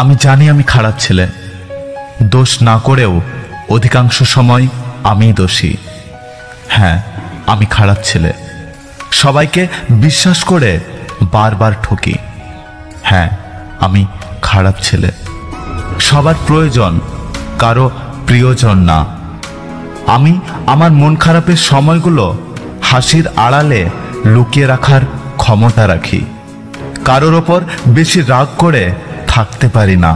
আমি জানি আমি খারাপ ছেলে, দোষ না করেও অধিকাংশ সময় আমিই দোষী। হ্যাঁ, আমি খারাপ ছেলে, সবাইকে বিশ্বাস করে বারবার ঠকি। হ্যাঁ, আমি খারাপ ছেলে, সবার প্রয়োজন, কারো প্রিয়জন না। আমি আমার মন খারাপের সময়গুলো হাসির আড়ালে লুকিয়ে রাখার ক্ষমতা রাখি। কারোর ওপর বেশি রাগ করে থাকতে পারি না।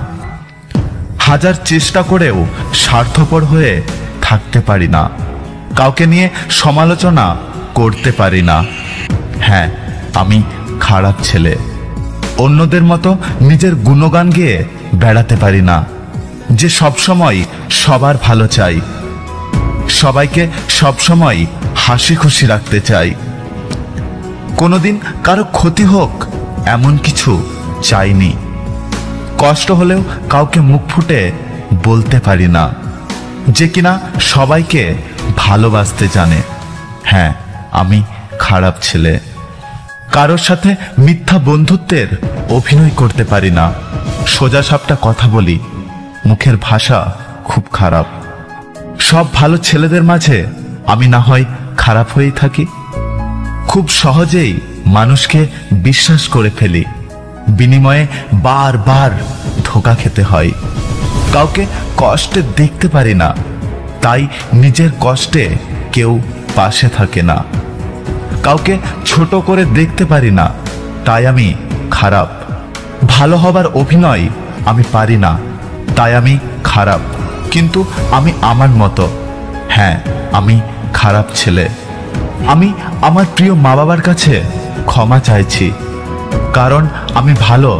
হাজার চেষ্টা করেও স্বার্থপর হয়ে থাকতে পারি না। কাউকে নিয়ে সমালোচনা করতে পারি না। হ্যাঁ, আমি খারাপ ছেলে, অন্যদের মতো নিজের গুণগান গেয়ে বেড়াতে পারি না। যে সবসময় সবার ভালো চাই, সবাইকে সবসময় হাসি খুশি রাখতে চাই। কোনোদিন কারো ক্ষতি হোক এমন কিছু চাইনি। কষ্ট হলেও কাউকে মুখ ফুটে বলতে পারি না, যে কিনা সবাইকে ভালোবাসতে জানে। হ্যাঁ, আমি খারাপ ছেলে, কারোর সাথে মিথ্যা বন্ধুত্বের অভিনয় করতে পারি না। সোজা সাপটা কথা বলি, মুখের ভাষা খুব খারাপ। সব ভালো ছেলেদের মাঝে আমি না হয় খারাপ হয়েই থাকি। খুব সহজেই মানুষকে বিশ্বাস করে ফেলি, বিনিময়ে বারবার ধোঁকা খেতে হয়। কাউকে কষ্টে দেখতে পারি না, তাই নিজের কষ্টে কেউ পাশে থাকে না। কাউকে ছোট করে দেখতে পারি না, তাই আমি খারাপ। ভালো হবার অভিনয় আমি পারি না, তাই আমি খারাপ। কিন্তু আমি আমার মতো। হ্যাঁ, আমি খারাপ ছেলে। আমি আমার প্রিয় মা বাবার কাছে ক্ষমা চাইছি, কারণ আমি ভালো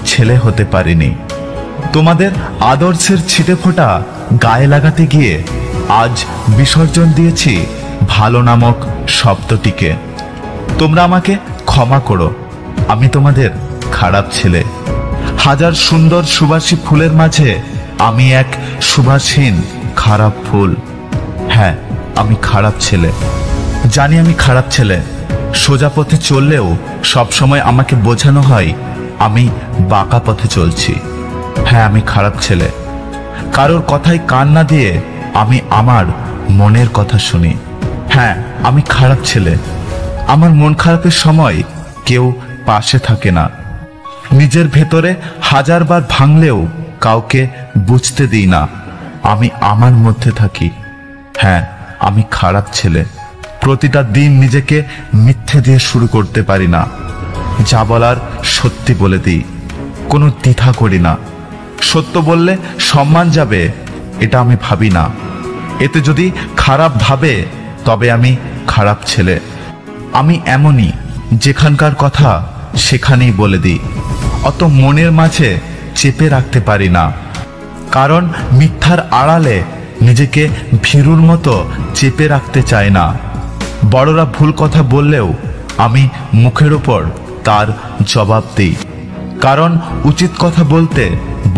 ছেলে হতে পারিনি। তোমাদের আদর্শের ছিটে ফোঁটা গায়ে লাগাতে গিয়ে আজ বিসর্জন দিয়েছি ভালো নামক শব্দটিকে। তোমরা আমাকে ক্ষমা করো, আমি তোমাদের খারাপ ছেলে। হাজার সুন্দর সুবাসী ফুলের মাঝে আমি এক সুবাসহীন খারাপ ফুল। হ্যাঁ, আমি খারাপ ছেলে, জানি আমি খারাপ ছেলে। সোজা পথে চললেও সবসময় আমাকে বোঝানো হয় আমি বাঁকা পথে চলছি। হ্যাঁ, আমি খারাপ ছেলে, কারোর কথায় কান না দিয়ে আমি আমার মনের কথা শুনি। হ্যাঁ, আমি খারাপ ছেলে, আমার মন খারাপের সময় কেউ পাশে থাকে না। নিজের ভেতরে হাজারবার ভাঙলেও কাউকে বুঝতে দিই না, আমি আমার মধ্যে থাকি। হ্যাঁ, আমি খারাপ ছেলে, প্রতিটা দিন নিজেকে মিথ্যে দিয়ে শুরু করতে পারি না। যা বলার সত্যি বলে দিই, কোনো দ্বিধা করি না। সত্য বললে সম্মান যাবে এটা আমি ভাবি না। এতে যদি খারাপ ভাবে তবে আমি খারাপ ছেলে। আমি এমনই, যেখানকার কথা সেখানেই বলে দিই। অত মনের মাঝে চেপে রাখতে পারি না, কারণ মিথ্যার আড়ালে নিজেকে ভীরুর মতো চেপে রাখতে চাই না। বড়রা ভুল কথা বললেও আমি মুখের ওপর তার জবাব দিই, কারণ উচিত কথা বলতে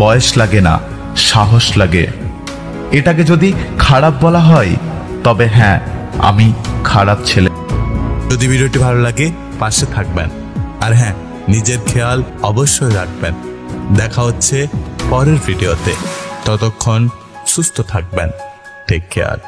বয়স লাগে না, সাহস লাগে। এটাকে যদি খারাপ বলা হয় তবে হ্যাঁ, আমি খারাপ ছেলে। যদি ভিডিওটি ভালো লাগে পাশে থাকবেন, আর হ্যাঁ, নিজের খেয়াল অবশ্যই রাখবেন। দেখা হচ্ছে পরের ভিডিওতে, ততক্ষণ সুস্থ থাকবেন। Take care.